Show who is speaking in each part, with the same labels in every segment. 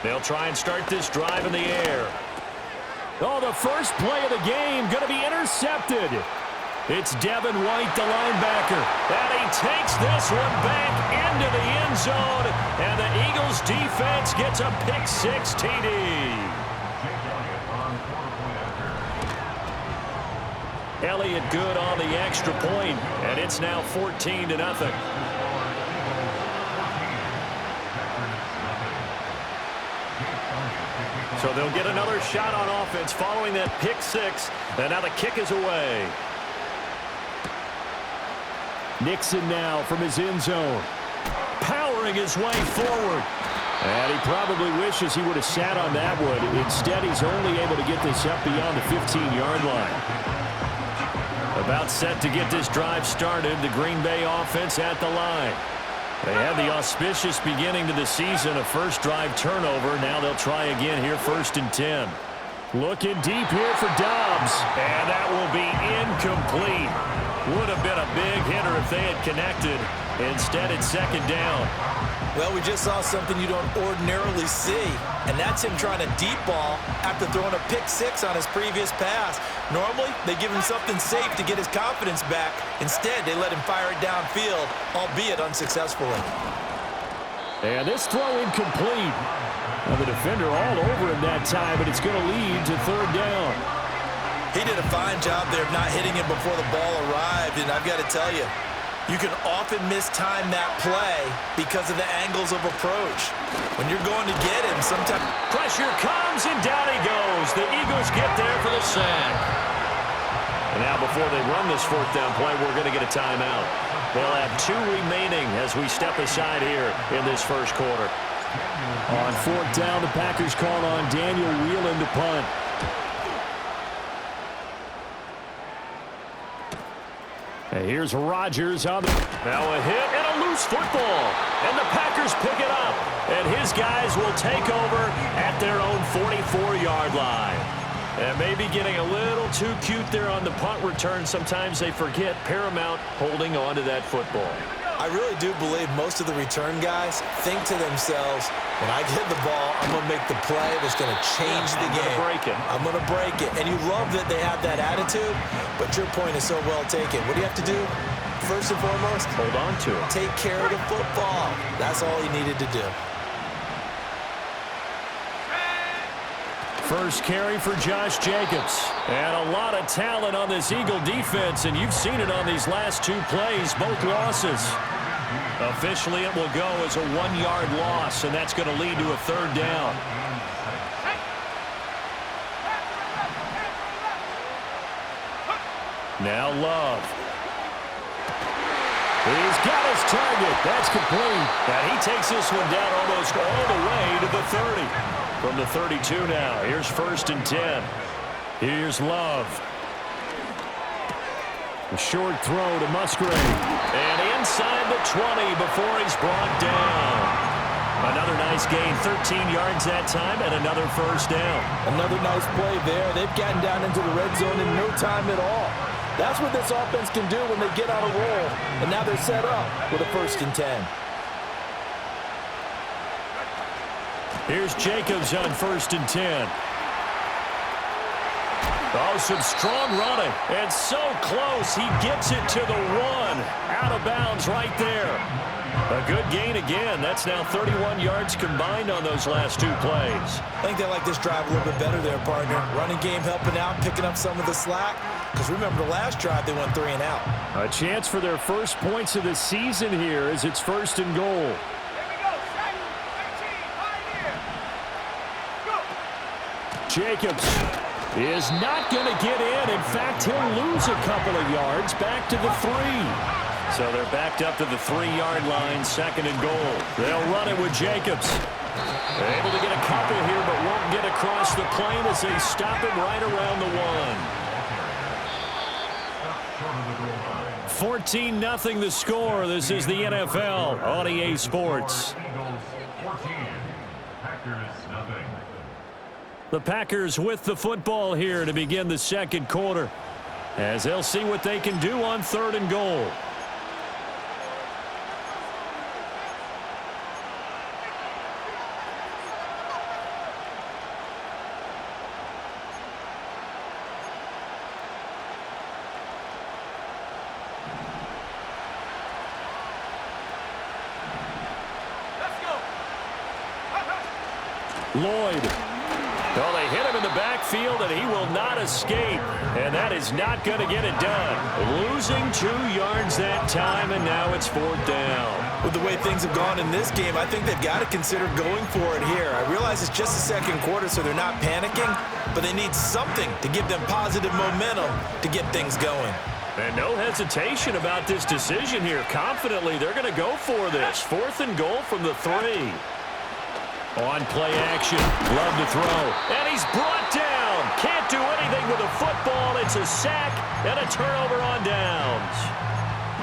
Speaker 1: They'll try and start this drive in the air. Oh, the first play of the game going to be intercepted. It's Devin White, the linebacker, and he takes this one back into the end zone, and the Eagles defense gets a pick-6 TD. Elliott good on the extra point, and it's now 14-0. So they'll get another shot on offense following that pick-6, and now the kick is away. Nixon now from his end zone, powering his way forward. And he probably wishes he would have sat on that one. Instead, he's only able to get this up beyond the 15-yard line. About set to get this drive started, the Green Bay offense at the line. They had the auspicious beginning to the season, a first drive turnover. Now they'll try again here, 1st and 10. Looking deep here for Dobbs, and that will be incomplete. Would have been a big hitter if they had connected. Instead, it's 2nd down.
Speaker 2: Well, we just saw something you don't ordinarily see, and that's him trying to deep ball after throwing a pick-6 on his previous pass. Normally, they give him something safe to get his confidence back. Instead, they let him fire it downfield, albeit unsuccessfully.
Speaker 1: And this throw incomplete. Now the defender all over him that time, but it's going to lead to 3rd down.
Speaker 2: He did a fine job there of not hitting him before the ball arrived, and I've got to tell you, you can often mistime that play because of the angles of approach. When you're going to get him, sometimes
Speaker 1: pressure comes, and down he goes. The Eagles get there for the sack. And now before they run this 4th down play, we're going to get a timeout. They'll have 2 remaining as we step aside here in this first quarter. On 4th down, the Packers call on Daniel Whelan to punt. And here's Rodgers on the... Now a hit and a loose football. And the Packers pick it up. And his guys will take over at their own 44-yard line. And maybe getting a little too cute there on the punt return. Sometimes they forget paramount holding on to that football.
Speaker 2: I really do believe most of the return guys think to themselves, when I get the ball, I'm going to make the play that's going to change the game. I'm going to break it. And you love that they have that attitude, but your point is so well taken. What do you have to do? First and foremost,
Speaker 1: hold on to it.
Speaker 2: Take care of the football. That's all he needed to do.
Speaker 1: First carry for Josh Jacobs. And a lot of talent on this Eagle defense, and you've seen it on these last 2 plays, both losses. Officially, it will go as a 1-yard loss, and that's going to lead to a 3rd down. Now Love. He's got his target. That's complete. And he takes this one down almost all the way to the 30. From the 32 now. Here's 1st and 10. Here's Love. A short throw to Musgrave. And inside the 20 before he's brought down. Another nice gain. 13 yards that time and another 1st down.
Speaker 2: Another nice play there. They've gotten down into the red zone in no time at all. That's what this offense can do when they get on a roll. And now they're set up with a 1st and 10.
Speaker 1: Here's Jacobs on 1st and 10. Oh, some strong running. And so close, he gets it to the 1. Out of bounds right there. A good gain again. That's now 31 yards combined on those last 2 plays.
Speaker 2: I think they like this drive a little bit better there, partner. Running game helping out, picking up some of the slack. Because remember the last drive, they went 3 and out.
Speaker 1: A chance for their first points of the season here as it's 1st and goal. Jacobs is not going to get in. In fact, he'll lose a couple of yards back to the 3. So they're backed up to the 3-yard line, 2nd and goal. They'll run it with Jacobs. They're able to get a couple here, but won't get across the plane as they stop him right around the 1. 14-0 the score. This is the NFL on EA Sports. The Packers with the football here to begin the 2nd quarter, as they'll see what they can do on 3rd and goal. Lloyd. Well, they hit him in the backfield, and he will not escape. And that is not going to get it done. Losing 2 yards that time, and now it's 4th down.
Speaker 2: With the way things have gone in this game, I think they've got to consider going for it here. I realize it's just the second quarter, so they're not panicking, but they need something to give them positive momentum to get things going.
Speaker 1: And no hesitation about this decision here. Confidently, they're going to go for this. 4th and goal from the 3. On play action, love to throw, and he's brought down. Can't do anything with a football. It's a sack and a turnover on downs.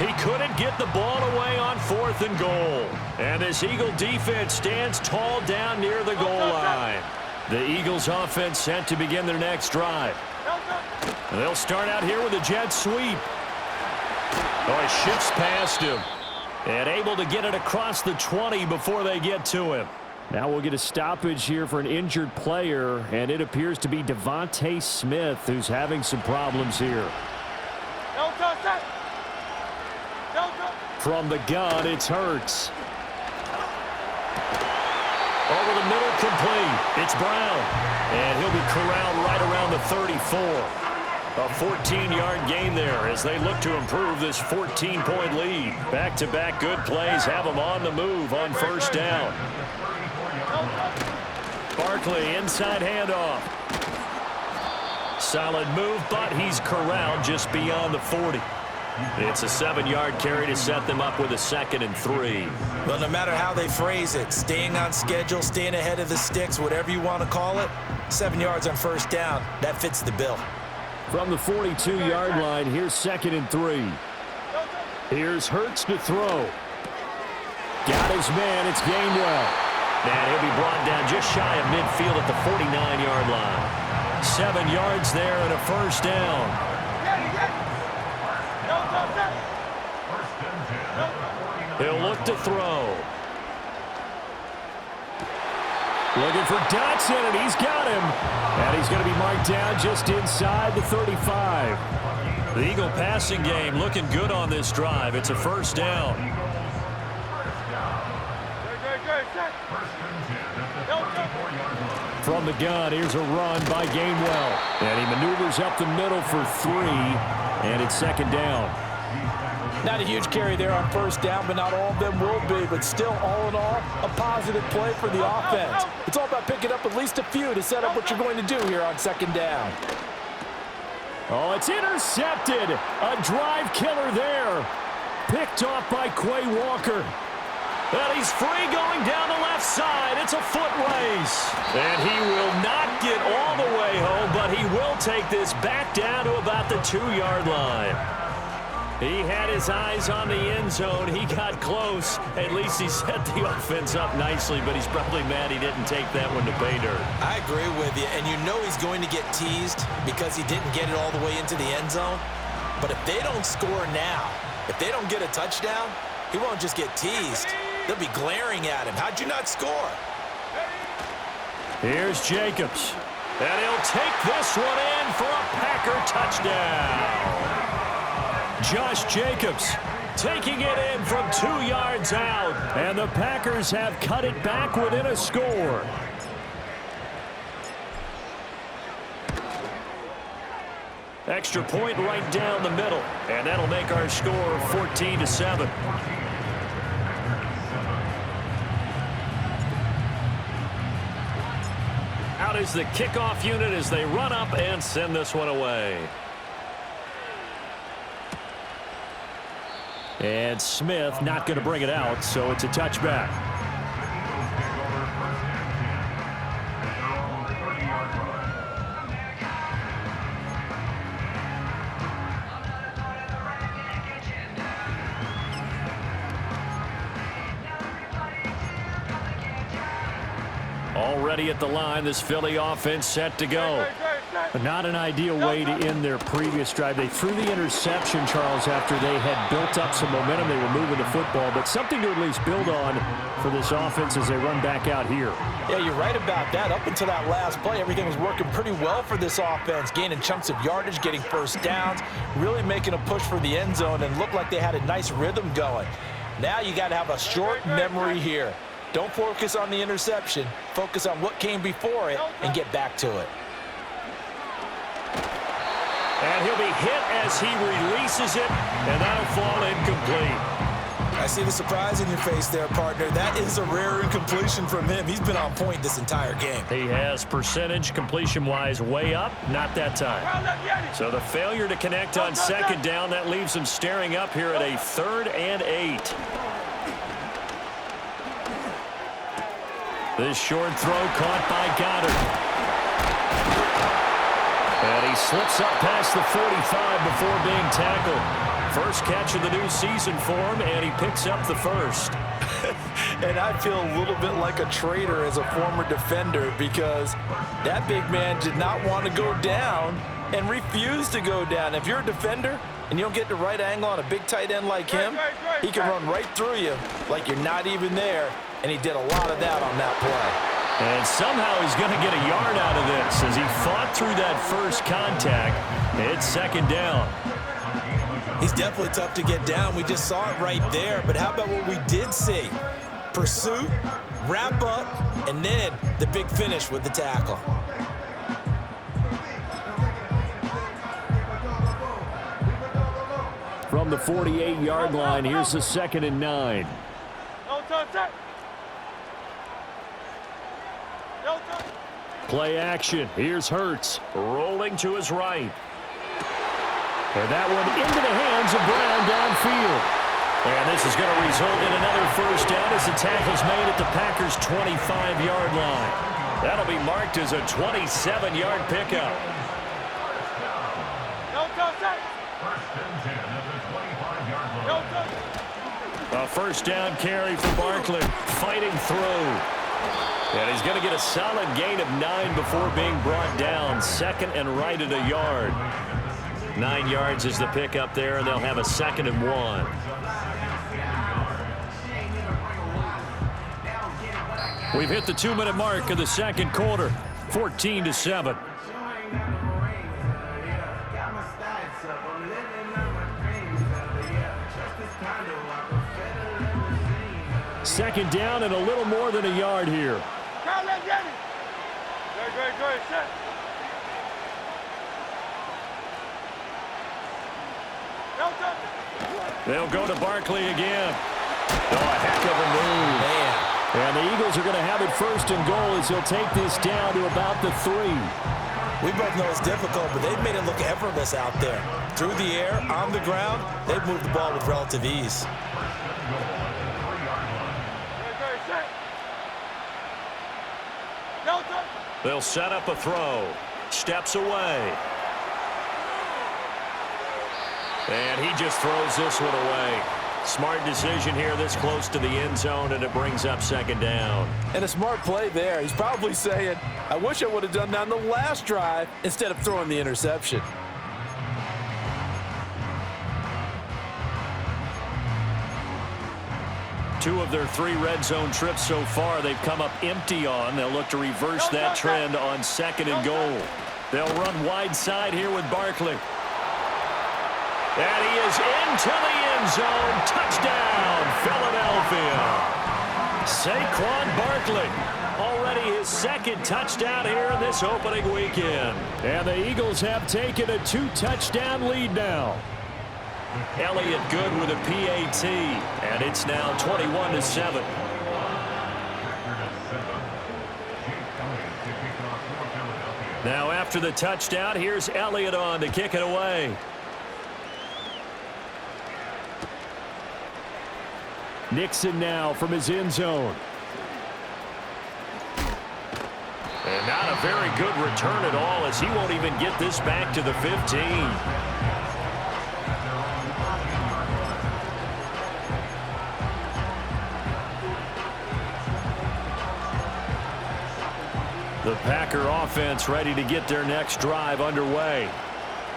Speaker 1: He couldn't get the ball away on 4th and goal. And this Eagle defense stands tall down near the goal line. The Eagles offense set to begin their next drive. And they'll start out here with a jet sweep. Oh, he shifts past him. And able to get it across the 20 before they get to him. Now we'll get a stoppage here for an injured player, and it appears to be Devontae Smith who's having some problems here. From the gun, it's Hurts. Over the middle, complete. It's Brown, and he'll be corralled right around the 34. A 14-yard gain there as they look to improve this 14-point lead. Back-to-back good plays have them on the move on 1st down. Barkley, inside handoff. Solid move, but he's corralled just beyond the 40. It's a 7-yard carry to set them up with a 2nd and 3.
Speaker 2: Well, no matter how they phrase it, staying on schedule, staying ahead of the sticks, whatever you want to call it, 7 yards on 1st down, that fits the bill.
Speaker 1: From the 42-yard line, here's 2nd and 3. Here's Hurts to throw. Got his man, it's Gainwell. And he'll be brought down just shy of midfield at the 49-yard line. 7 yards there and a 1st down. He'll look to throw. Looking for Dotson, and he's got him. And he's going to be marked down just inside the 35. The Eagle passing game looking good on this drive. It's a 1st down. From the gun, here's a run by Gainwell. And he maneuvers up the middle for 3, and it's 2nd down.
Speaker 3: Not a huge carry there on 1st down, but not all of them will be. But still, all in all, a positive play for the offense. It's all about picking up at least a few to set up what you're going to do here on 2nd down.
Speaker 1: Oh, it's intercepted. A drive killer there. Picked off by Quay Walker. And he's free going down the left side. It's a foot race. And he will not get all the way home, but he will take this back down to about the 2-yard line. He had his eyes on the end zone. He got close. At least he set the offense up nicely, but he's probably mad he didn't take that one to pay dirt.
Speaker 2: I agree with you, and you know he's going to get teased because he didn't get it all the way into the end zone. But if they don't score now, if they don't get a touchdown, he won't just get teased. They'll be glaring at him. How'd you not score?
Speaker 1: Here's Jacobs. And he'll take this one in for a Packer touchdown. Josh Jacobs taking it in from 2 yards out. And the Packers have cut it back within a score. Extra point right down the middle. And that'll make our score 14-7. Out is the kickoff unit as they run up and send this one away. And Smith not going to bring it out, so it's a touchback. Already at the line, this Philly offense set to go. Not an ideal way to end their previous drive. They threw the interception, Charles, after they had built up some momentum. They were moving the football, but something to at least build on for this offense as they run back out here.
Speaker 3: Yeah, you're right about that. Up until that last play, everything was working pretty well for this offense, gaining chunks of yardage, getting 1st downs, really making a push for the end zone, and looked like they had a nice rhythm going. Now you got to have a short memory here. Don't focus on the interception. Focus on what came before it and get back to it.
Speaker 1: And he'll be hit as he releases it, and that'll fall incomplete.
Speaker 2: I see the surprise in your face there, partner. That is a rare incompletion from him. He's been on point this entire game.
Speaker 1: He has percentage completion-wise way up, not that time. So the failure to connect on second down, that leaves him staring up here at a 3rd and 8. This short throw caught by Goddard. And he slips up past the 45 before being tackled. First catch of the new season for him, and he picks up the first.
Speaker 3: And I feel a little bit like a traitor as a former defender because that big man did not want to go down and refused to go down. If you're a defender and you don't get the right angle on a big tight end like him, he can run right through you like you're not even there, and he did a lot of that on that play.
Speaker 1: And somehow he's going to get a yard out of this as he fought through that first contact. It's second down.
Speaker 2: He's definitely tough to get down. We just saw it right there. But how about what we did see? Pursuit, wrap up, and then the big finish with the tackle.
Speaker 1: From the 48-yard line, here's the 2nd and 9. Play action. Here's Hurts rolling to his right. And that one into the hands of Brown downfield. And this is going to result in another first down as the tackle's made at the Packers' 25-yard line. That'll be marked as a 27-yard pickup. A first down carry for Barkley, fighting through. And he's going to get a solid gain of 9 before being brought down. 2nd and right at a yard. 9 yards is the pickup there, and they'll have a 2nd and 1. We've hit the 2-minute mark of the second quarter, 14-7. Second down and a little more than a yard here. They'll go to Barkley again. Oh, a heck of a move.
Speaker 2: Man.
Speaker 1: And the Eagles are going to have it 1st and goal as he'll take this down to about the 3.
Speaker 2: We both know it's difficult, but they've made it look effortless out there. Through the air, on the ground, they've moved the ball with relative ease.
Speaker 1: They'll set up a throw. Steps away. And he just throws this one away. Smart decision here this close to the end zone, and it brings up 2nd down.
Speaker 3: And a smart play there. He's probably saying, I wish I would have done that on the last drive instead of throwing the interception.
Speaker 1: Two of their 3 red zone trips so far they've come up empty on. They'll look to reverse that trend on 2nd and goal. They'll run wide side here with Barkley. And he is into the end zone. Touchdown, Philadelphia. Saquon Barkley, already his 2nd touchdown here in this opening weekend. And the Eagles have taken a 2-touchdown lead now. Elliott good with a PAT, and it's now 21-7. Now after the touchdown, here's Elliott on to kick it away. Nixon now from his end zone. And not a very good return at all as he won't even get this back to the 15. The Packer offense ready to get their next drive underway.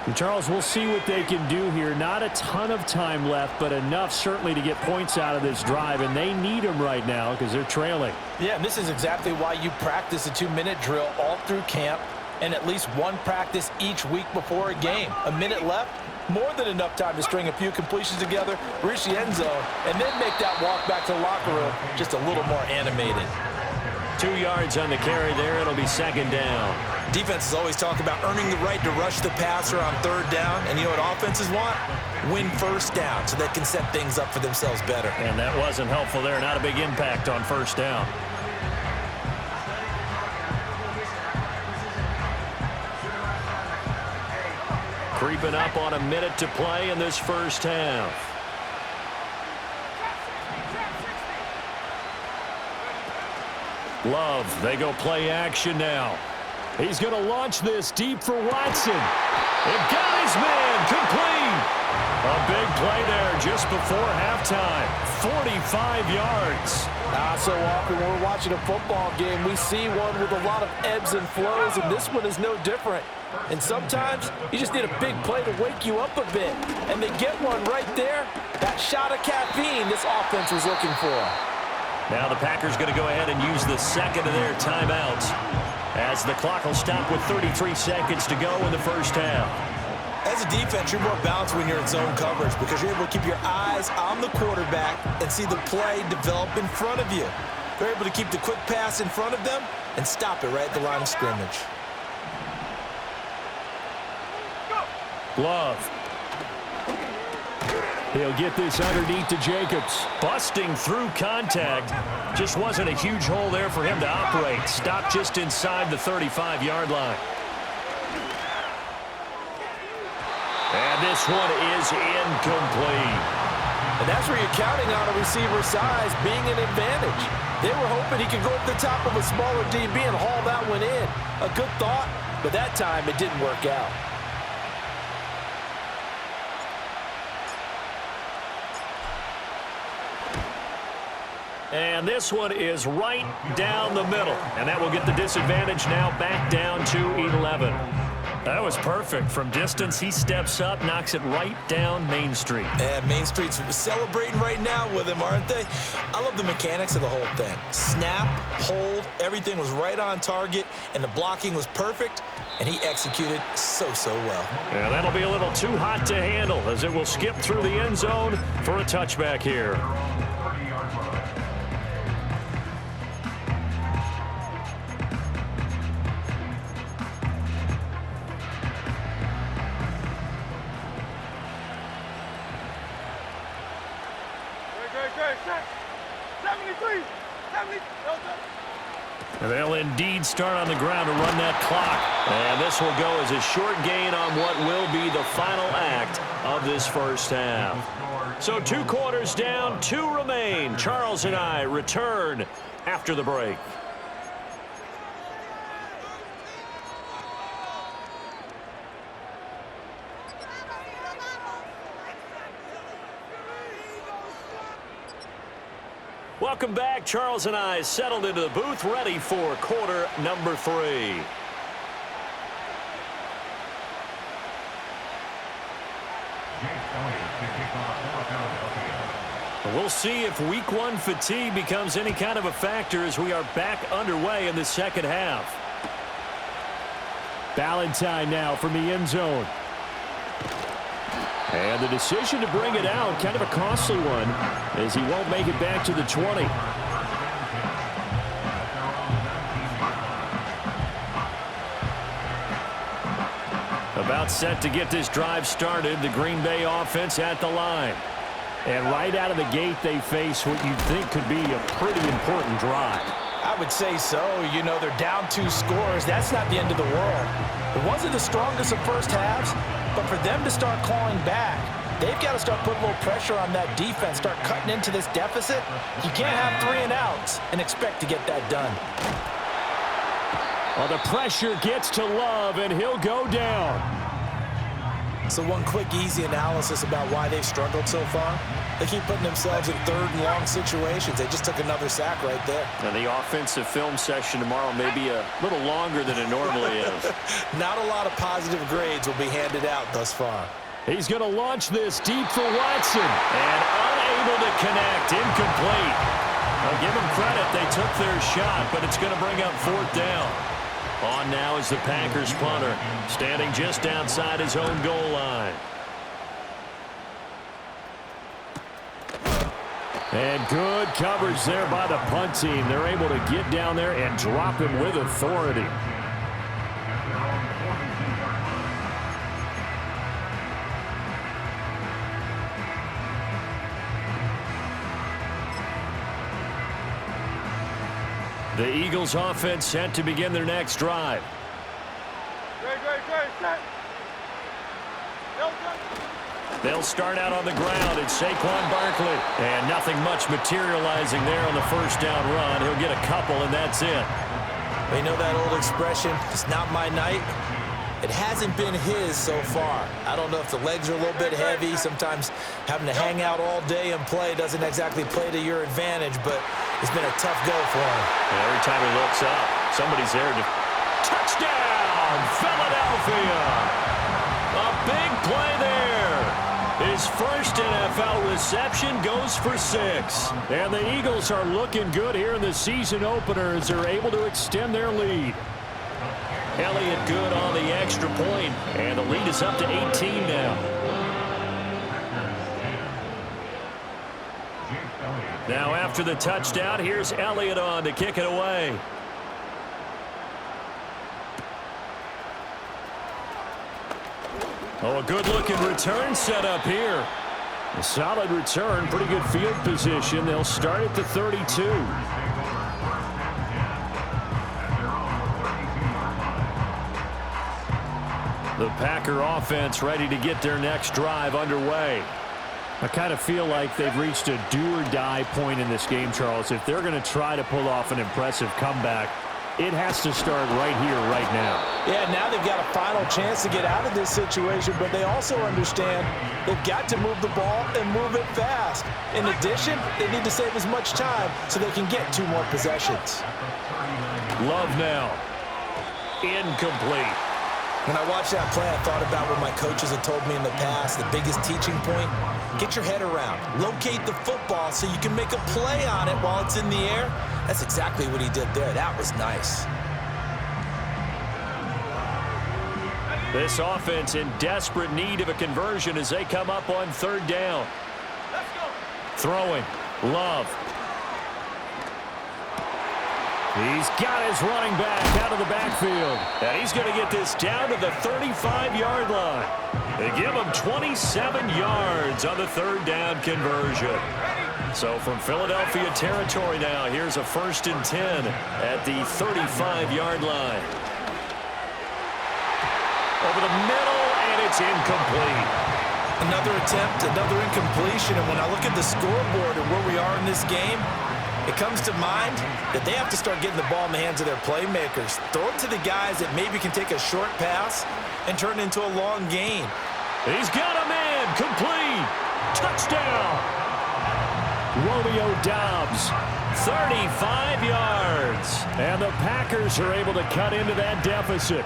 Speaker 1: And Charles, we'll see what they can do here. Not a ton of time left, but enough certainly to get points out of this drive, and they need them right now because they're trailing.
Speaker 3: Yeah, and this is exactly why you practice a 2-minute drill all through camp. and at least one practice each week before a game. A minute left, more than enough time to string a few completions together, reach the end zone, and then make that walk back to the locker room just a little more animated.
Speaker 1: 2 yards on the carry there. It'll be second down.
Speaker 2: Defenses always talk about earning the right to rush the passer on third down. And you know what offenses want? Win first down so they can set things up for themselves better.
Speaker 1: And that wasn't helpful there. Not a big impact on first down. Creeping up on a minute to play in this first half. Love, they go play action now. He's going to launch this deep for Watson. It got his man complete. A big play there just before halftime. 45 yards.
Speaker 3: So often when we're watching a football game, we see one with a lot of ebbs and flows, and this one is no different. And sometimes you just need a big play to wake you up a bit. And they get one right there. That shot of caffeine this offense was looking for.
Speaker 1: Now the Packers going to go ahead and use the second of their timeouts as the clock will stop with 33 seconds to go in the first half.
Speaker 2: As a defense, you're more balanced when you're in zone coverage because you're able to keep your eyes on the quarterback and see the play develop in front of you. You're able to keep the quick pass in front of them and stop it right at the line of scrimmage.
Speaker 1: Love. He'll get this underneath to Jacobs. Busting through contact. Just wasn't a huge hole there for him to operate. Stopped just inside the 35-yard line. And this one is incomplete.
Speaker 3: And that's where you're counting on a receiver's size being an advantage. They were hoping he could go up the top of a smaller DB and haul that one in. A good thought, but that time it didn't work out.
Speaker 1: And this one is right down the middle. And that will get the disadvantage now back down to 11. That was perfect. From distance, he steps up, knocks it right down Main Street.
Speaker 2: And Main Street's celebrating right now with him, aren't they? I love the mechanics of the whole thing. Snap, hold, everything was right on target, and the blocking was perfect, and he executed so well.
Speaker 1: Yeah, that'll be a little too hot to handle as it will skip through the end zone for a touchback here. And they'll indeed start on the ground to run that clock. And this will go as a short gain on what will be the final act of this first half. So 2 quarters down, 2 remain. Charles and I return after the break. Welcome back. Charles and I settled into the booth, ready for quarter number 3. We'll see if week 1 fatigue becomes any kind of a factor as we are back underway in the second half. Valentine now from the end zone. And the decision to bring it out, kind of a costly one, as he won't make it back to the 20. About set to get this drive started, the Green Bay offense at the line. And right out of the gate, they face what you'd think could be a pretty important drive.
Speaker 3: I would say so. You know, they're down 2 scores. That's not the end of the world. It wasn't the strongest of first halves, but for them to start clawing back, they've got to start putting a little pressure on that defense, start cutting into this deficit. You can't have 3 and outs and expect to get that done.
Speaker 1: Well, the pressure gets to Love, and he'll go down.
Speaker 2: So one quick, easy analysis about why they've struggled so far. They keep putting themselves in 3rd and long situations. They just took another sack right there.
Speaker 1: And the offensive film session tomorrow may be a little longer than it normally is.
Speaker 2: Not a lot of positive grades will be handed out thus far.
Speaker 1: He's going to launch this deep for Watson. And unable to connect. Incomplete. I'll give them credit. They took their shot, but it's going to bring up 4th down. On now is the Packers punter, standing just outside his own goal line. And good coverage there by the punt team. They're able to get down there and drop him with authority. The Eagles offense set to begin their next drive. They'll start out on the ground. It's Saquon Barkley. And nothing much materializing there on the first down run. He'll get a couple, and that's it.
Speaker 2: You know that old expression, it's not my night? It hasn't been his so far. I don't know if the legs are a little bit heavy. Sometimes having to hang out all day and play doesn't exactly play to your advantage, but it's been a tough go for him.
Speaker 1: And every time he looks up, somebody's there to... Touchdown, Philadelphia! A big play there. His first NFL reception goes for 6. And the Eagles are looking good here in the season opener as they're able to extend their lead. Elliott good on the extra point, and the lead is up to 18 now. Now after the touchdown, here's Elliott on to kick it away. Oh, a good-looking return set up here. A solid return, pretty good field position. They'll start at the 32. The Packer offense ready to get their next drive underway. I kind of feel like they've reached a do-or-die point in this game, Charles. If they're going to try to pull off an impressive comeback, it has to start right here, right now.
Speaker 3: Yeah, now they've got a final chance to get out of this situation, but they also understand they've got to move the ball and move it fast. In addition, they need to save as much time so they can get 2 more possessions.
Speaker 1: Love now. Incomplete.
Speaker 2: When I watched that play, I thought about what my coaches had told me in the past. The biggest teaching point, get your head around. Locate the football so you can make a play on it while it's in the air. That's exactly what he did there. That was nice.
Speaker 1: This offense in desperate need of a conversion as they come up on 3rd down. Let's go. Throwing. Love. He's got his running back out of the backfield. And he's going to get this down to the 35-yard line. They give him 27 yards on the 3rd down conversion. So from Philadelphia territory now, here's a 1st and 10 at the 35-yard line. Over the middle, and it's incomplete.
Speaker 2: Another attempt, another incompletion. And when I look at the scoreboard and where we are in this game, it comes to mind that they have to start getting the ball in the hands of their playmakers. Throw it to the guys that maybe can take a short pass and turn it into a long gain.
Speaker 1: He's got a man. Complete. Touchdown. Romeo Doubs, 35 yards. And the Packers are able to cut into that deficit.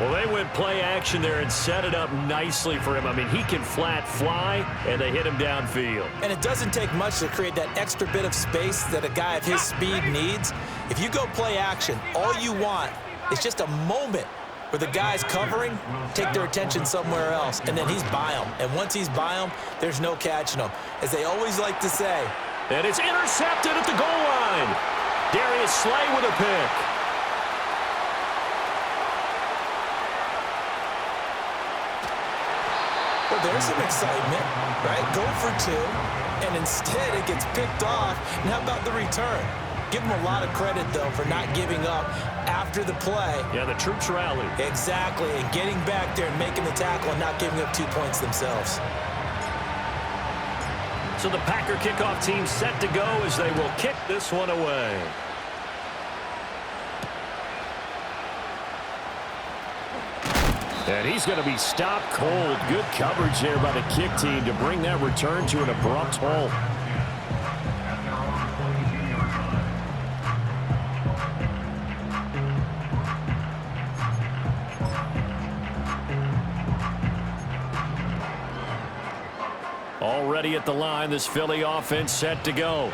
Speaker 1: Well, they went play action there and set it up nicely for him. I mean, he can flat fly, and they hit him downfield.
Speaker 2: And it doesn't take much to create that extra bit of space that a guy of his speed needs. If you go play action, all you want is just a moment where the guys covering take their attention somewhere else, and then he's by them. And once he's by them, there's no catching him. As they always like to say.
Speaker 1: And it's intercepted at the goal line. Darius Slay with a pick.
Speaker 2: Well, there's some excitement, right? Go for 2, and instead it gets picked off. And how about the return? Give them a lot of credit, though, for not giving up after the play.
Speaker 1: Yeah, the troops rallied.
Speaker 2: Exactly, and getting back there and making the tackle and not giving up 2 points themselves.
Speaker 1: So the Packer kickoff team set to go as they will kick this one away. And he's going to be stopped cold. Good coverage there by the kick team to bring that return to an abrupt halt. Already at the line, this Philly offense set to go.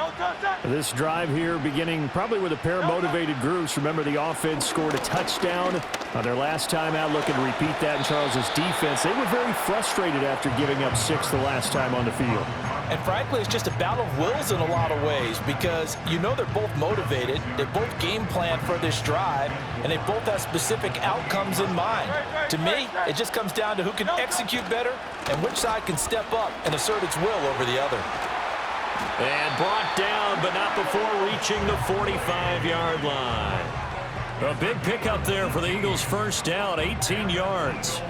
Speaker 1: This drive here beginning probably with a pair of motivated groups. Remember, the offense scored a touchdown on their last time out, looking to repeat that in Charles's defense. They were very frustrated after giving up 6 the last time on the field.
Speaker 3: And frankly, it's just a battle of wills in a lot of ways because you know they're both motivated, they both game plan for this drive, and they both have specific outcomes in mind. To me, it just comes down to who can execute better and which side can step up and assert its will over the other.
Speaker 1: And brought down, but not before reaching the 45-yard line. A big pickup there for the Eagles' first down, 18 yards.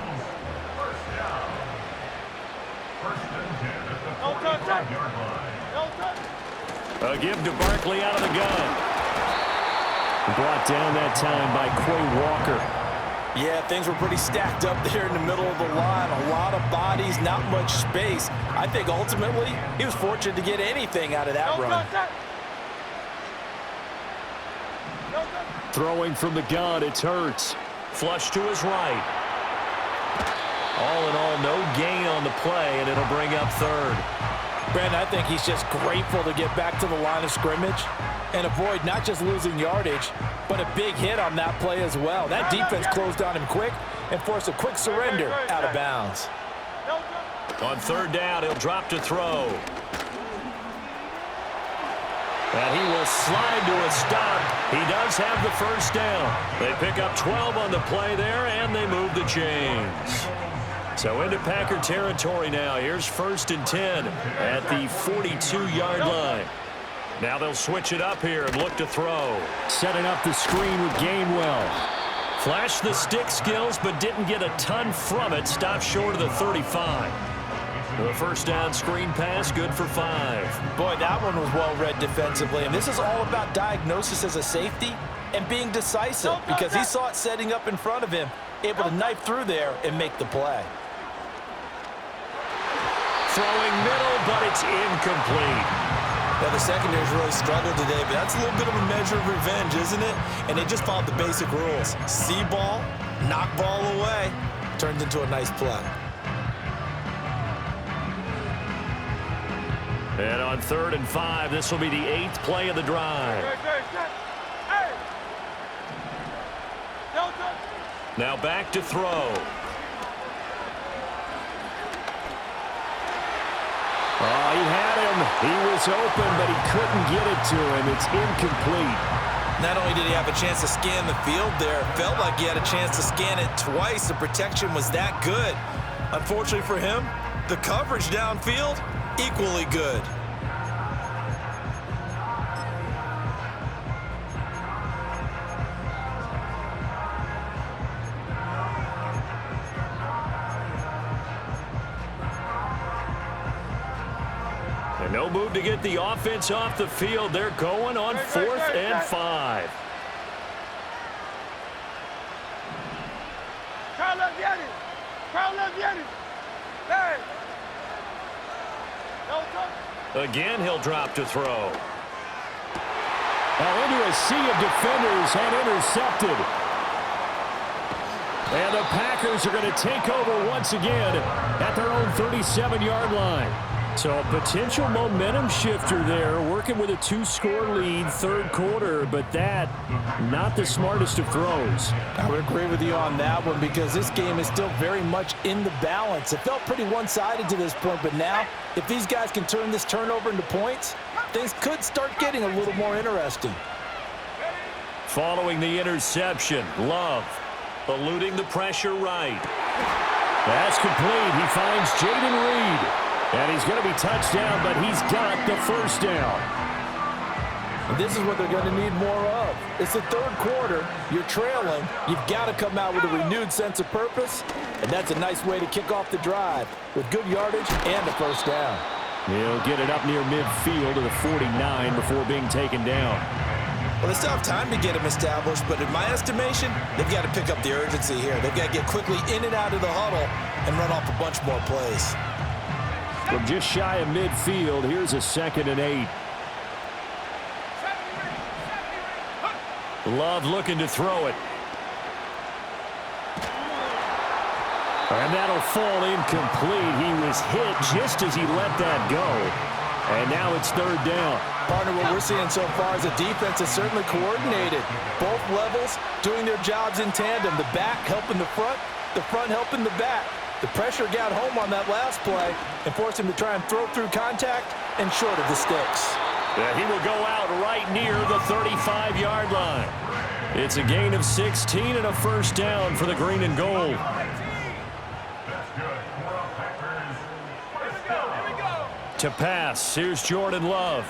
Speaker 1: A give to Barkley out of the gun. Brought down that time by Quay Walker.
Speaker 3: Yeah, things were pretty stacked up there in the middle of the line. A lot of bodies, not much space. I think ultimately he was fortunate to get anything out of that run.
Speaker 1: Throwing from the gun, it's Hurts. Flush to his right. All in all, no gain on the play, and it'll bring up third.
Speaker 3: Brandon, I think he's just grateful to get back to the line of scrimmage and avoid not just losing yardage, but a big hit on that play as well. That defense closed on him quick and forced a quick surrender out of bounds.
Speaker 1: On third down, he'll drop to throw. And he will slide to a stop. He does have the first down. They pick up 12 on the play there, and they move the chains. So into Packer territory now. Here's 1st and 10 at the 42-yard line. Now they'll switch it up here and look to throw. Setting up the screen with Gainwell. Flashed the stick skills, but didn't get a ton from it. Stopped short of the 35. The first down screen pass, good for 5.
Speaker 3: Boy, that one was well read defensively. And this is all about diagnosis as a safety and being decisive because he saw it setting up in front of him, able to knife through there and make the play.
Speaker 1: Throwing middle, but it's incomplete.
Speaker 2: Now, the secondary's really struggled today, but that's a little bit of a measure of revenge, isn't it? And they just followed the basic rules. See ball, knock ball away, turned into a nice play.
Speaker 1: And on 3rd and 5, this will be the 8th play of the drive. Now back to throw. Oh, he had him. He was open, but he couldn't get it to him. It's incomplete.
Speaker 2: Not only did he have a chance to scan the field there, it felt like he had a chance to scan it twice. The protection was that good. Unfortunately for him, the coverage downfield, equally good.
Speaker 1: And no move to get the offense off the field. They're going on 4th and 5. Again, he'll drop to throw. Now into a sea of defenders and intercepted. And the Packers are going to take over once again at their own 37-yard line. So a potential momentum shifter there, working with a 2-score lead, 3rd quarter, but that, not the smartest of throws.
Speaker 3: I would agree with you on that one because this game is still very much in the balance. It felt pretty one-sided to this point, but now, if these guys can turn this turnover into points, things could start getting a little more interesting.
Speaker 1: Following the interception, Love eluding the pressure right. That's complete. He finds Jaden Reed. And he's going to be touched down, but he's got the first down.
Speaker 3: And this is what they're going to need more of. It's the 3rd quarter. You're trailing. You've got to come out with a renewed sense of purpose. And that's a nice way to kick off the drive with good yardage and a first down.
Speaker 1: He'll get it up near midfield to the 49 before being taken down.
Speaker 2: Well, they still have time to get him established, but in my estimation, they've got to pick up the urgency here. They've got to get quickly in and out of the huddle and run off a bunch more plays.
Speaker 1: From just shy of midfield, here's a 2nd and 8. Love looking to throw it. And that'll fall incomplete. He was hit just as he let that go. And now it's third down.
Speaker 3: Partner, what we're seeing so far is the defense is certainly coordinated. Both levels doing their jobs in tandem. The back helping the front helping the back. The pressure got home on that last play and forced him to try and throw through contact and short of the sticks.
Speaker 1: Yeah, he will go out right near the 35-yard line. It's a gain of 16 and a first down for the green and gold. To pass, here's Jordan Love.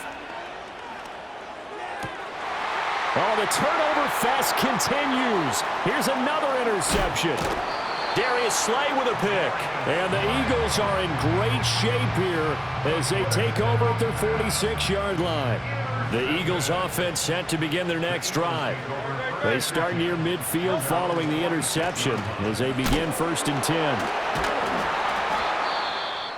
Speaker 1: Oh, the turnover fest continues. Here's another interception. Darius Slay with a pick. And the Eagles are in great shape here as they take over at their 46-yard line. The Eagles offense set to begin their next drive. They start near midfield following the interception as they begin 1st and 10.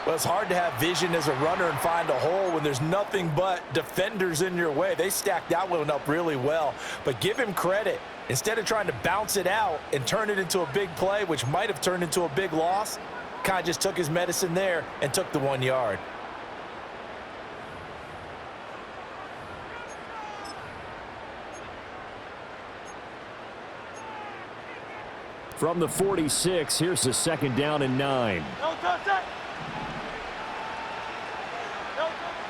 Speaker 3: Well, it's hard to have vision as a runner and find a hole when there's nothing but defenders in your way. They stacked that one up really well. But give him credit. Instead of trying to bounce it out and turn it into a big play, which might have turned into a big loss, kind of just took his medicine there and took the 1 yard.
Speaker 1: From the 46, here's the 2nd down and 9.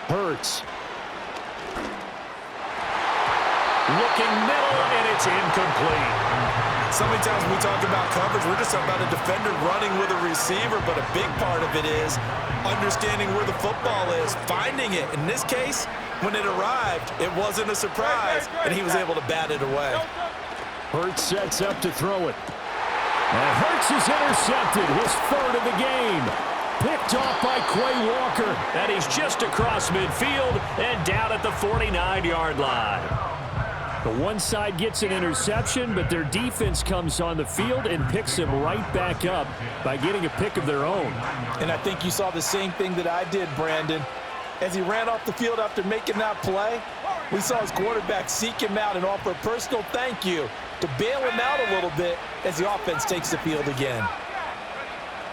Speaker 1: Hurts. Looking middle, and it's incomplete.
Speaker 2: So many times when we talk about coverage, we're just talking about a defender running with a receiver, but a big part of it is understanding where the football is, finding it. In this case, when it arrived, it wasn't a surprise, and he was able to bat it away.
Speaker 1: Hurts sets up to throw it. And Hurts is intercepted, his 3rd of the game. Picked off by Quay Walker. And he's just across midfield and down at the 49-yard line. The one side gets an interception, but their defense comes on the field and picks him right back up by getting a pick of their own.
Speaker 3: And I think you saw the same thing that I did, Brandon. As he ran off the field after making that play, we saw his quarterback seek him out and offer a personal thank you to bail him out a little bit as the offense takes the field again.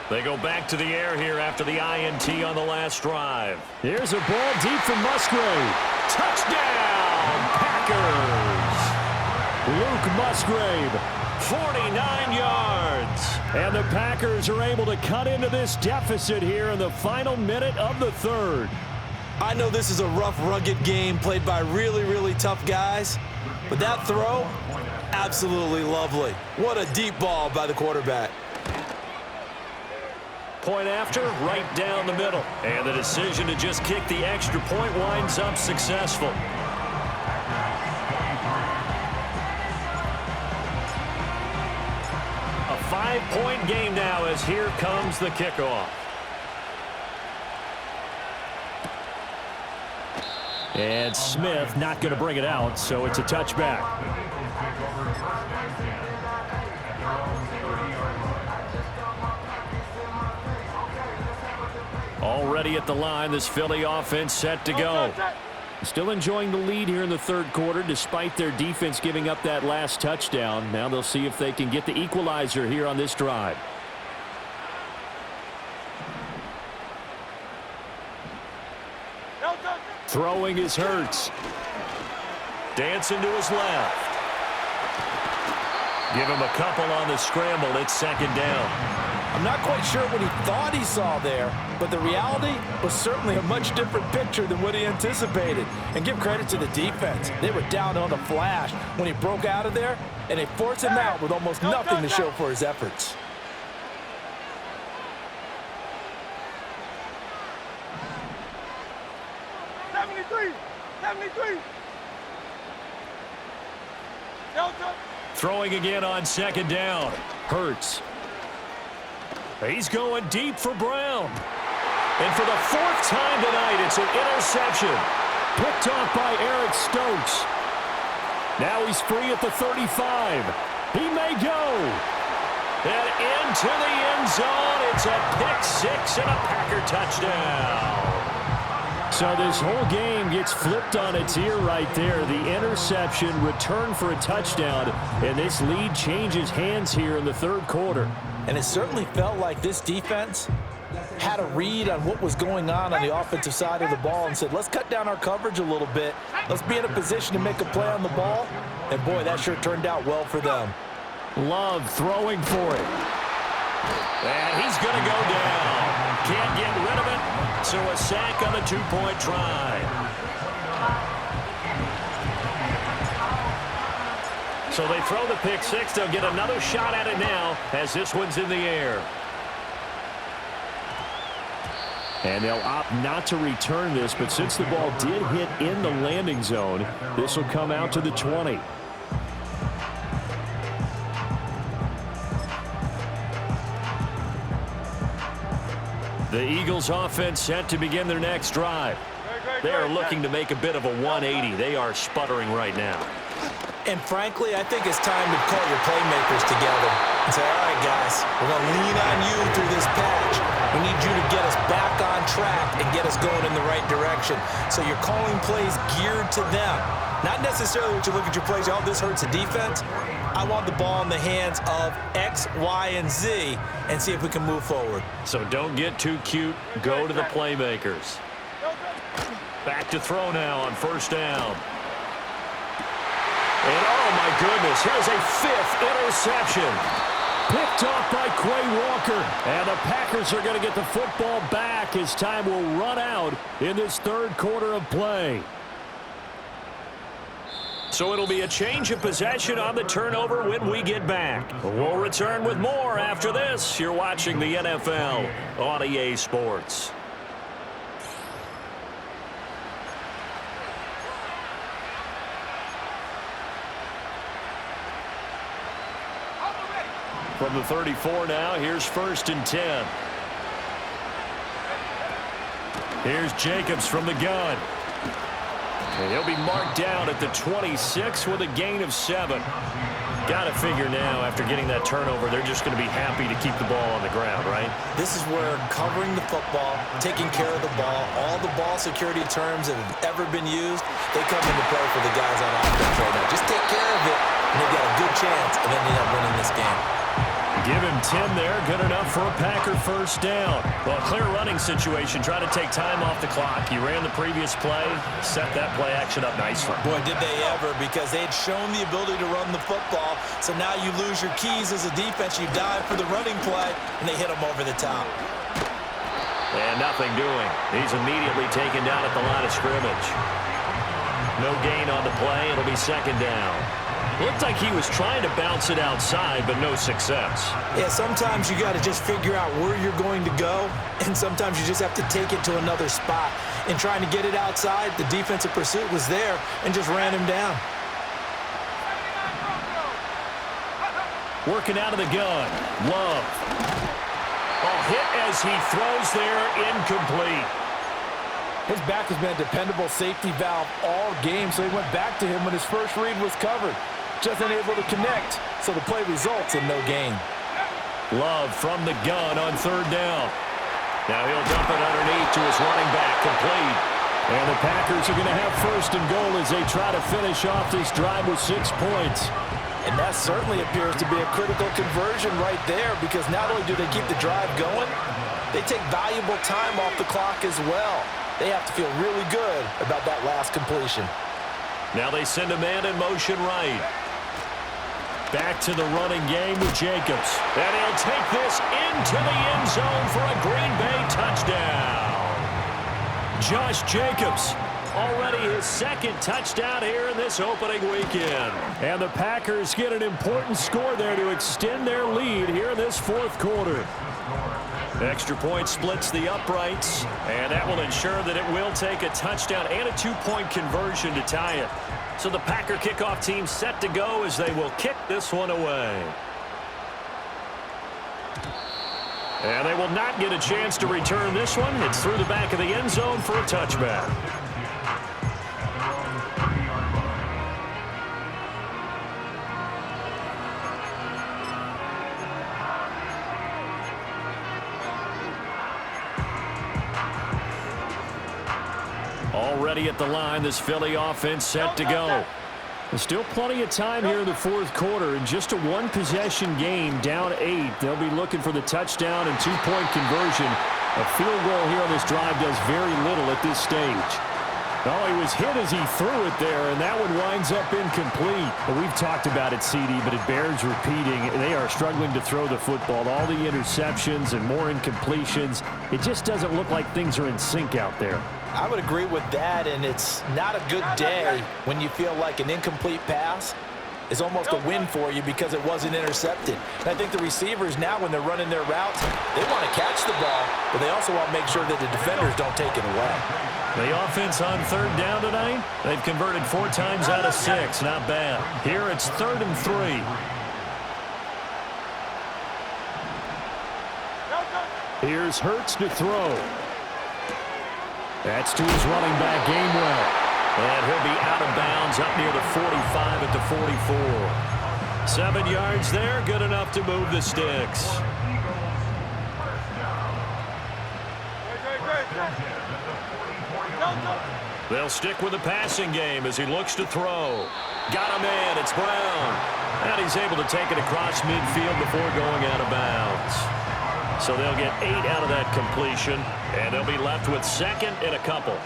Speaker 1: They go back to the air here after the INT on the last drive. Here's a ball deep from Musgrave. Touchdown, Packers! Luke Musgrave, 49 yards. And the Packers are able to cut into this deficit here in the final minute of the 3rd.
Speaker 2: I know this is a rough, rugged game played by really, really tough guys, but that throw, absolutely lovely. What a deep ball by the quarterback.
Speaker 1: Point after, right down the middle. And the decision to just kick the extra point winds up successful. A 5-point game now as here comes the kickoff. And Smith not going to bring it out, so it's a touchback. Already at the line, this Philly offense set to go. Still enjoying the lead here in the 3rd quarter despite their defense giving up that last touchdown. Now they'll see if they can get the equalizer here on this drive. Throwing is Hurts. Dancing to his left. Give him a couple on the scramble. It's 2nd down.
Speaker 3: I'm not quite sure what he thought he saw there, but the reality was certainly a much different picture than what he anticipated. And give credit to the defense. They were down on the flash when he broke out of there, and they forced him out with almost nothing to show for his efforts.
Speaker 1: Throwing again on 2nd down. Hurts. He's going deep for Brown. And for the 4th time tonight, it's an interception. Picked off by Eric Stokes. Now he's free at the 35. He may go. And into the end zone. It's a pick-6 and a Packer touchdown. So this whole game gets flipped on its ear right there. The interception, return for a touchdown, and this lead changes hands here in the 3rd quarter.
Speaker 3: And it certainly felt like this defense had a read on what was going on the offensive side of the ball and said, let's cut down our coverage a little bit. Let's be in a position to make a play on the ball. And, boy, that sure turned out well for them.
Speaker 1: Love throwing for it. And he's going to go down. Can't get rid of it. So a sack on the two-point try. So they throw the pick six. They'll get another shot at it now as this one's in the air. And they'll opt not to return this, but since the ball did hit in the landing zone, this will come out to the 20. The Eagles offense set to begin their next drive. They are looking to make a bit of a 180. They are sputtering right now.
Speaker 2: And frankly, I think it's time to call your playmakers together and say, all right, guys, we're going to lean on you through this patch. We need you to get us back on track and get us going in the right direction. So you're calling plays geared to them. Not necessarily what you look at your plays, oh, this hurts the defense. I want the ball in the hands of X, Y, and Z and see if we can move forward.
Speaker 1: So don't get too cute. Go to the playmakers. Back to throw now on first down. And, oh, my goodness, here's a fifth interception. Picked off by Quay Walker. And the Packers are going to get the football back as time will run out in this third quarter of play. So it'll be a change of possession on the turnover when we get back. We'll return with more after this. You're watching the NFL on EA Sports. From the 34 now, here's 1st and 10. Here's Jacobs from the gun. And he'll be marked down at the 26 with a gain of 7. Got to figure now, after getting that turnover, they're just going to be happy to keep the ball on the ground, right?
Speaker 2: This is where covering the football, taking care of the ball, all the ball security terms that have ever been used, they come into play for the guys on offense right now. Just take care of it, and they've got a good chance, and then they end up winning this game.
Speaker 1: Give him 10 there. Good enough for a Packer first down. Well, clear running situation. Try to take time off the clock. You ran the previous play. Set that play action up nicely.
Speaker 2: Boy, did they ever, because they had shown the ability to run the football. So now you lose your keys as a defense. You dive for the running play, and they hit them over the top.
Speaker 1: And nothing doing. He's immediately taken down at the line of scrimmage. No gain on the play. It'll be second down. Looked like he was trying to bounce it outside, but no success.
Speaker 2: Yeah, sometimes you got to just figure out where you're going to go, and sometimes you just have to take it to another spot. In trying to get it outside, the defensive pursuit was there and just ran him down.
Speaker 1: Working out of the gun. Love. Oh, hit as he throws there, incomplete.
Speaker 3: His back has been a dependable safety valve all game, so he went back to him when his first read was covered. Just unable to connect, so the play results in no gain.
Speaker 1: Love from the gun on third down. Now he'll dump it underneath to his running back, complete. And the Packers are going to have first and goal as they try to finish off this drive with 6 points.
Speaker 3: And that certainly appears to be a critical conversion right there, because not only do they keep the drive going, they take valuable time off the clock as well. They have to feel really good about that last completion.
Speaker 1: Now they send a man in motion right. Back to the running game with Jacobs. And he'll take this into the end zone for a Green Bay touchdown. Josh Jacobs, already his second touchdown here in this opening weekend. And the Packers get an important score there to extend their lead here in this fourth quarter. Extra point splits the uprights, and that will ensure that it will take a touchdown and a 2-point conversion to tie it. So the Packer kickoff team set to go as they will kick this one away. And they will not get a chance to return this one. It's through the back of the end zone for a touchback. Already at the line, this Philly offense set to go. There's still plenty of time here in the fourth quarter. In just a one-possession game, down 8. They'll be looking for the touchdown and 2-point conversion A field goal here on this drive does very little at this stage. Oh, he was hit as he threw it there, and that one winds up incomplete. But we've talked about it, CD, but it bears repeating. They are struggling to throw the football. All the interceptions and more incompletions. It just doesn't look like things are in sync out there.
Speaker 3: I would agree with that, and it's not a good day when you feel like an incomplete pass is almost a win for you because it wasn't intercepted. And I think the receivers now, when they're running their routes, they want to catch the ball, but they also want to make sure that the defenders don't take it away.
Speaker 1: The offense on third down tonight, they've converted 4 times out of 6. Not bad. Here it's 3rd and 3. Here's Hurts to throw. That's to his running back, Gainwell. And he'll be out of bounds up near the 45 at the 44. 7 yards there, good enough to move the sticks. They'll stick with the passing game as he looks to throw. Got him in, it's Brown. And he's able to take it across midfield before going out of bounds. So they'll get 8 out of that completion, and they'll be left with 2nd and a couple.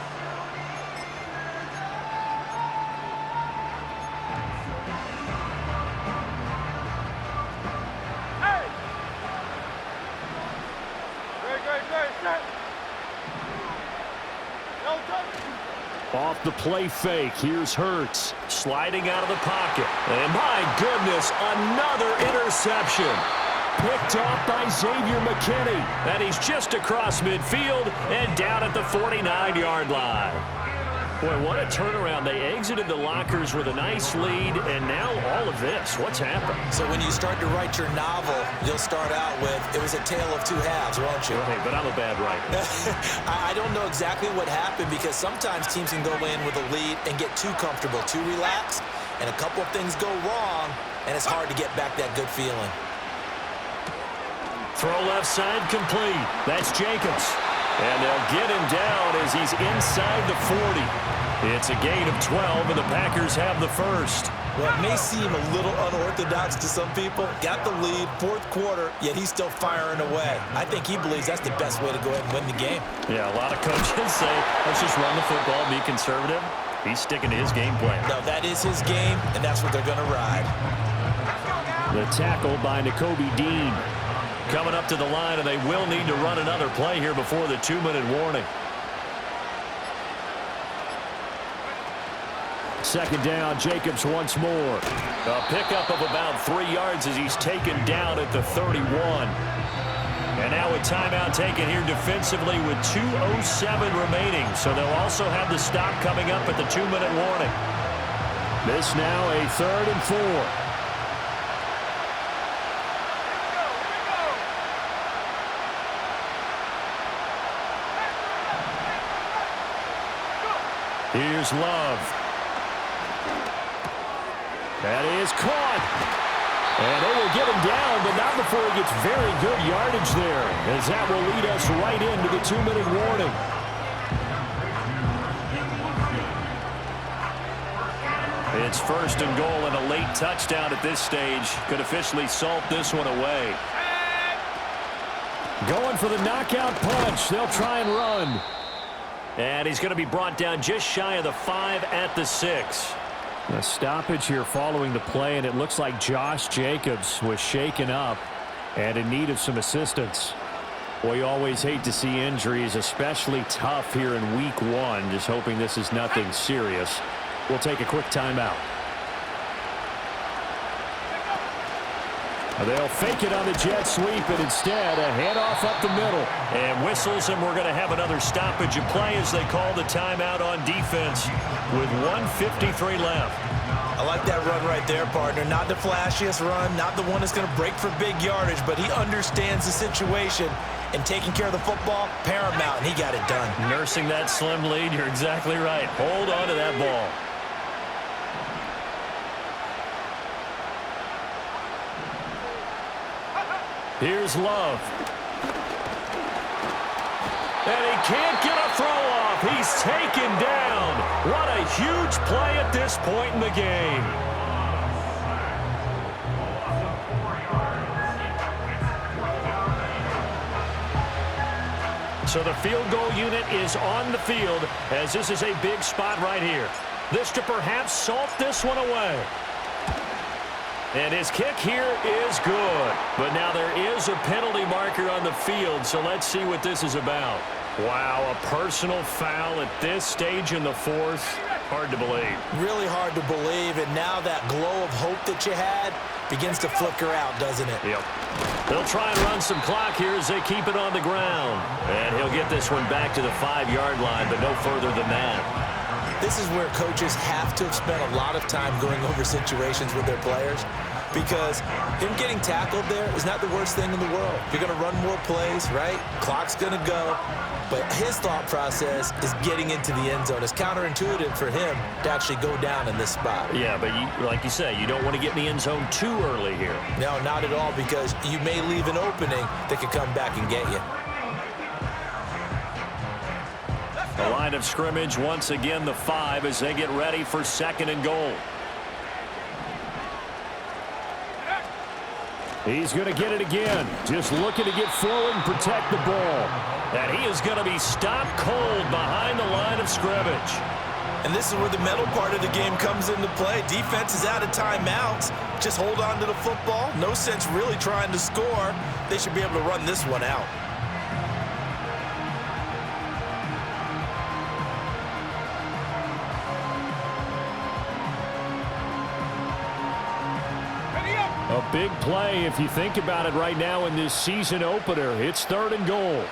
Speaker 1: Off the play fake, here's Hurts. Sliding out of the pocket. And my goodness, another interception. Picked off by Xavier McKinney. And he's just across midfield and down at the 49-yard line. Boy, what a turnaround. They exited the lockers with a nice lead, and now all of this. What's happened?
Speaker 2: So when you start to write your novel, you'll start out with, it was a tale of 2 halves, won't you?
Speaker 1: Right, but I'm a bad writer.
Speaker 2: I don't know exactly what happened because sometimes teams can go in with a lead and get too comfortable, too relaxed, and a couple of things go wrong, and it's hard to get back that good feeling.
Speaker 1: Throw left side complete. That's Jacobs. And they'll get him down as he's inside the 40. It's a gain of 12, and the Packers have the first.
Speaker 2: Well, it may seem a little unorthodox to some people. Got the lead, 4th quarter, yet he's still firing away. I think he believes that's the best way to go ahead and win the game.
Speaker 1: Yeah, a lot of coaches say, let's just run the football, be conservative. He's sticking to his game plan.
Speaker 2: No, that is his game, and that's what they're going to ride.
Speaker 1: The tackle by Nakobe Dean. Coming up to the line, and they will need to run another play here before the 2-minute warning. 2nd down, Jacobs once more. A pickup of about 3 yards as he's taken down at the 31. And now a timeout taken here defensively with 2:07 remaining. So they'll also have the stop coming up at the 2-minute warning. This now a 3rd and 4. Here's Love. That is caught. And they will get him down, but not before he gets very good yardage there, as that will lead us right into the 2-minute warning. It's 1st and goal, and a late touchdown at this stage could officially salt this one away. Going for the knockout punch. They'll try and run. And he's going to be brought down just shy of the 5 at the 6. A stoppage here following the play, and it looks like Josh Jacobs was shaken up and in need of some assistance. Boy, you always hate to see injuries, especially tough here in week 1. Just hoping this is nothing serious. We'll take a quick timeout. They'll fake it on the jet sweep, and instead a handoff up the middle. And whistles, and we're going to have another stoppage of play as they call the timeout on defense with 1:53 left.
Speaker 2: I like that run right there, partner. Not the flashiest run, not the one that's going to break for big yardage, but he understands the situation, and taking care of the football, paramount, and he got it done.
Speaker 1: Nursing that slim lead, you're exactly right. Hold on to that ball. Here's Love. And he can't get a throw off. He's taken down. What a huge play at this point in the game. So the field goal unit is on the field as this is a big spot right here. This to perhaps salt this one away. And his kick here is good. But now there is a penalty marker on the field, so let's see what this is about. Wow, a personal foul at this stage in the fourth. Hard to believe. Really hard to believe, and now that glow of hope that you had begins to flicker out, doesn't it? Yep. They'll try and run some clock here as they keep it on the ground. And he'll get this one back to the 5-yard line, but no further than that. This is where coaches have to have spent a lot of time going over situations with their players, because him getting tackled there is not the worst thing in the world. You're going to run more plays, right? Clock's going to go. But his thought process is getting into the end zone. It's counterintuitive for him to actually go down in this spot. Yeah, but like you say, you don't want to get in the end zone too early here. No, not at all, because you may leave an opening that could come back and get you. The line of scrimmage, once again, the 5 as they get ready for 2nd and goal. He's going to get it again. Just looking to get forward and protect the ball. And he is going to be stopped cold behind the line of scrimmage. And this is where the mental part of the game comes into play. Defense is out of timeouts. Just hold on to the football. No sense really trying to score. They should be able to run this one out. A big play if you think about it right now in this season opener. It's 3rd and goal.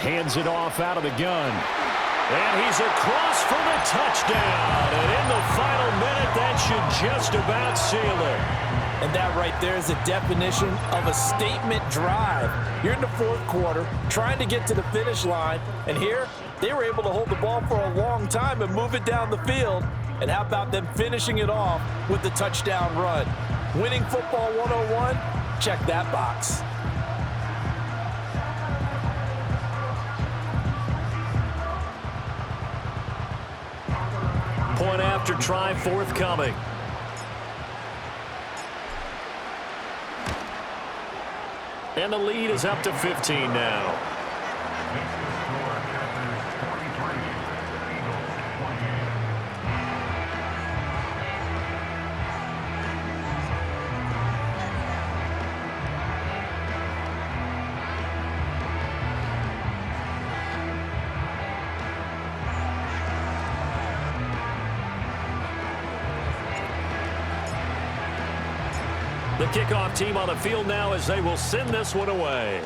Speaker 1: Hands it off out of the gun. And he's across for the touchdown. And in the final minute, that should just about seal it. And that right there is a definition of a statement drive. You're in the 4th quarter, trying to get to the finish line. And here, they were able to hold the ball for a long time and move it down the field. And how about them finishing it off with the touchdown run? Winning football 101? Check that box. Point after try forthcoming. And the lead is up to 15 now. The kickoff team on the field now as they will send this one away.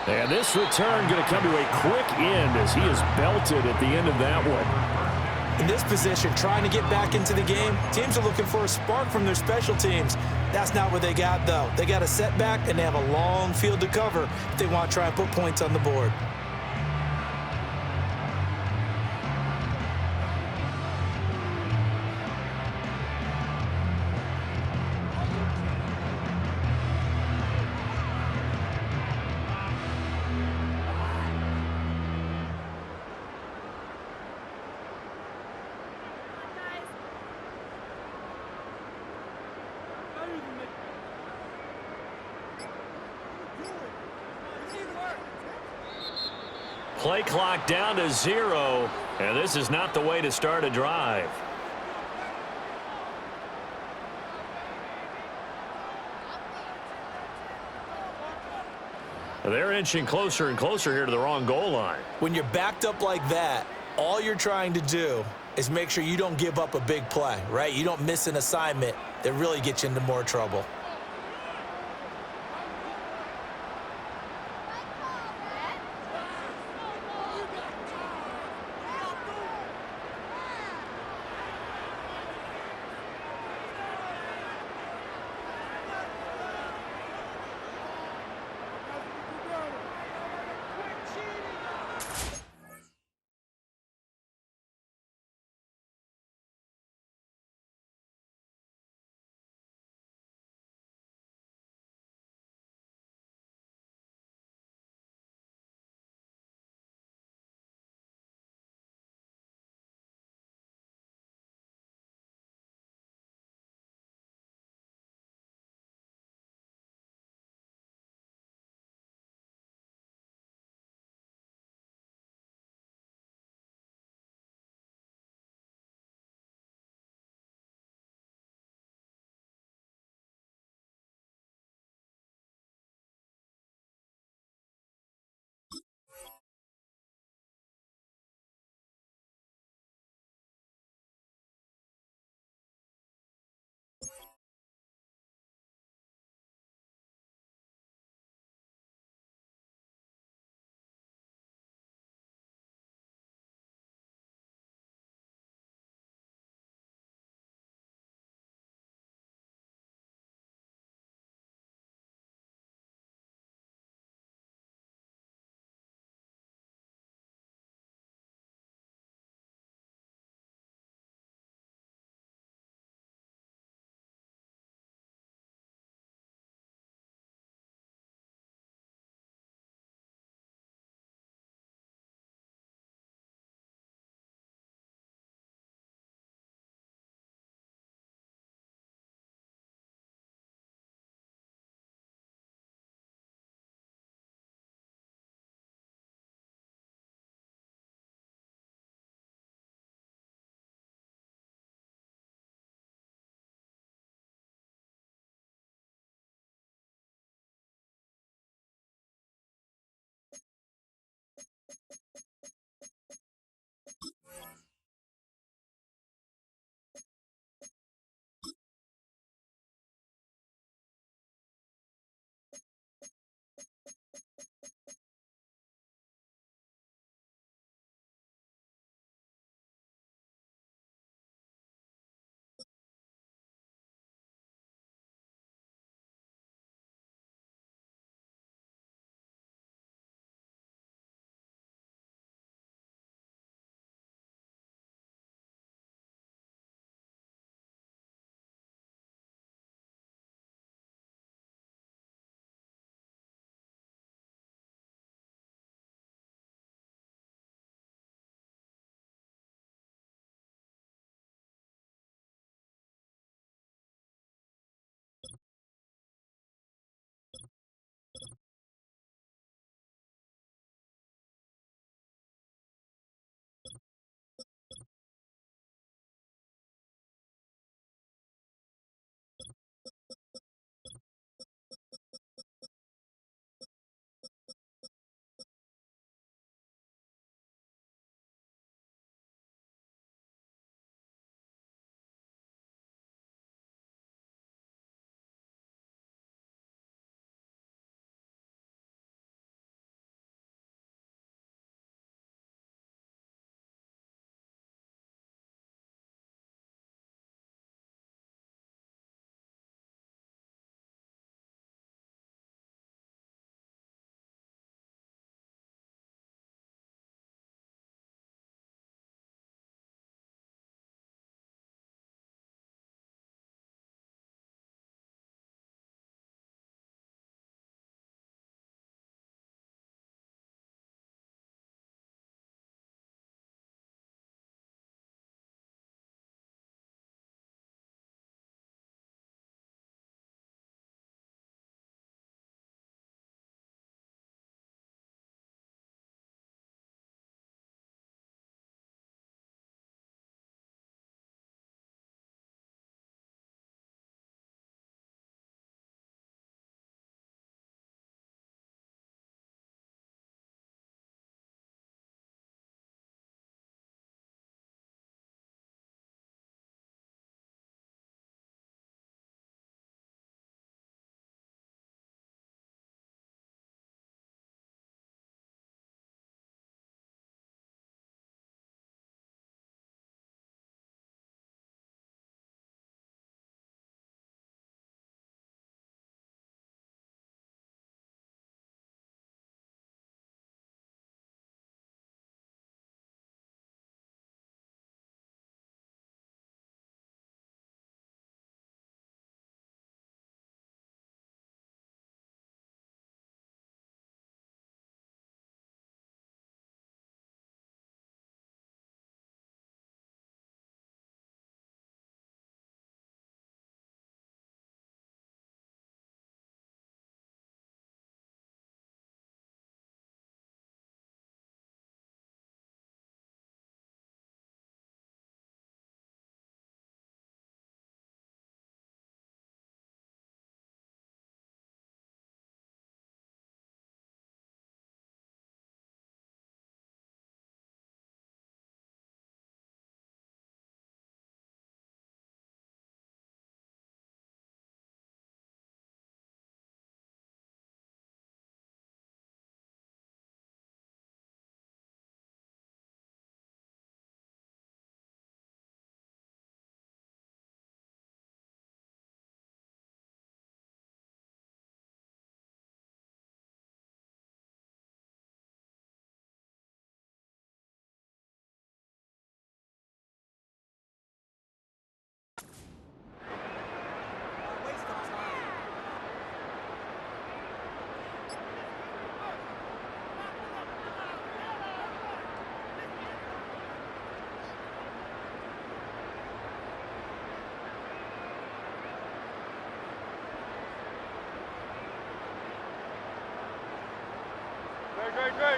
Speaker 1: And this return going to come to a quick end as he is belted at the end of that one. In this position, trying to get back into the game, teams are looking for a spark from their special teams. That's not what they got, though. They got a setback, and they have a long field to cover if they want to try and put points on the board. Play clock down to 0, and this is not the way to start a drive. They're inching closer and closer here to the wrong goal line. When you're backed up like that, all you're trying to do is make sure you don't give up a big play, right? You don't miss an assignment that really gets you into more trouble.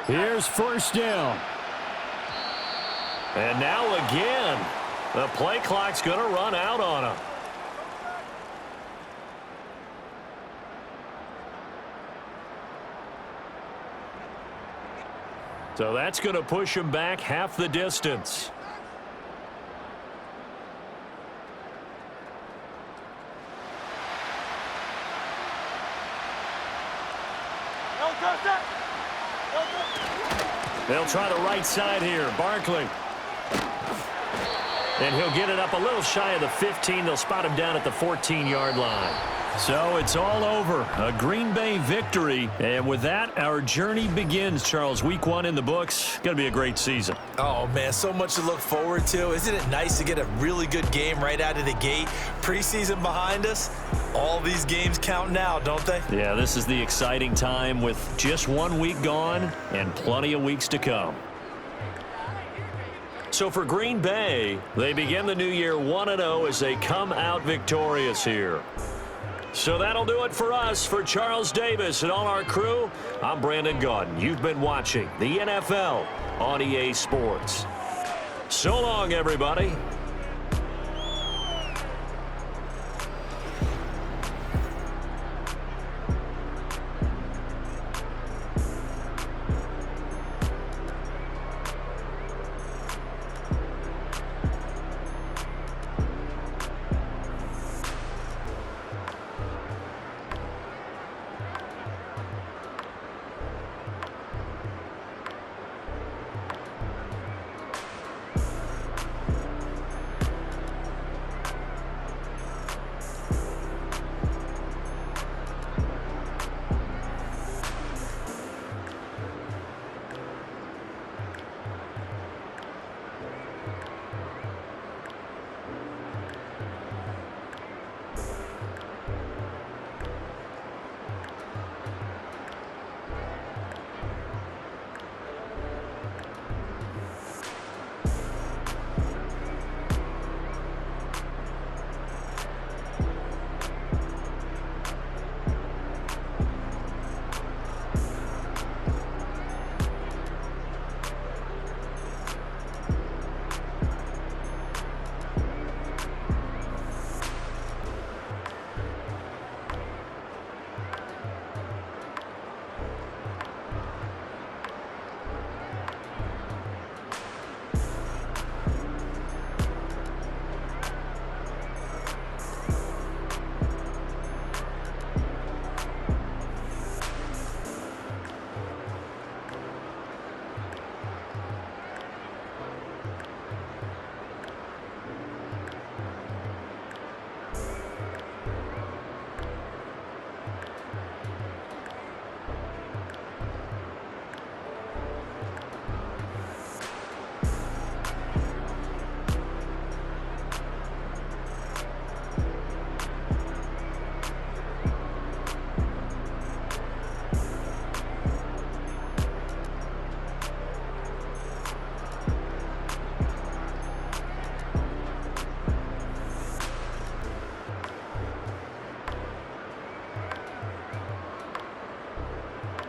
Speaker 1: Here's first down. And now again, the play clock's going to run out on him. So that's going to push him back half the distance. They'll try the right side here. Barkley. And he'll get it up a little shy of the 15. They'll spot him down at the 14-yard line. So it's all over. A Green Bay victory. And with that, our journey begins, Charles. Week 1 in the books. Going to be a great season.
Speaker 2: Oh, man, so much to look forward to. Isn't it nice to get a really good game right out of the gate? Preseason behind us. All these games count now, don't they?
Speaker 1: Yeah, this is the exciting time with just 1 week gone and plenty of weeks to come. So for Green Bay, they begin the new year 1-0 as they come out victorious here. So that'll do it for us. For Charles Davis and all our crew, I'm Brandon Gaudin. You've been watching the NFL on EA Sports. So long, everybody.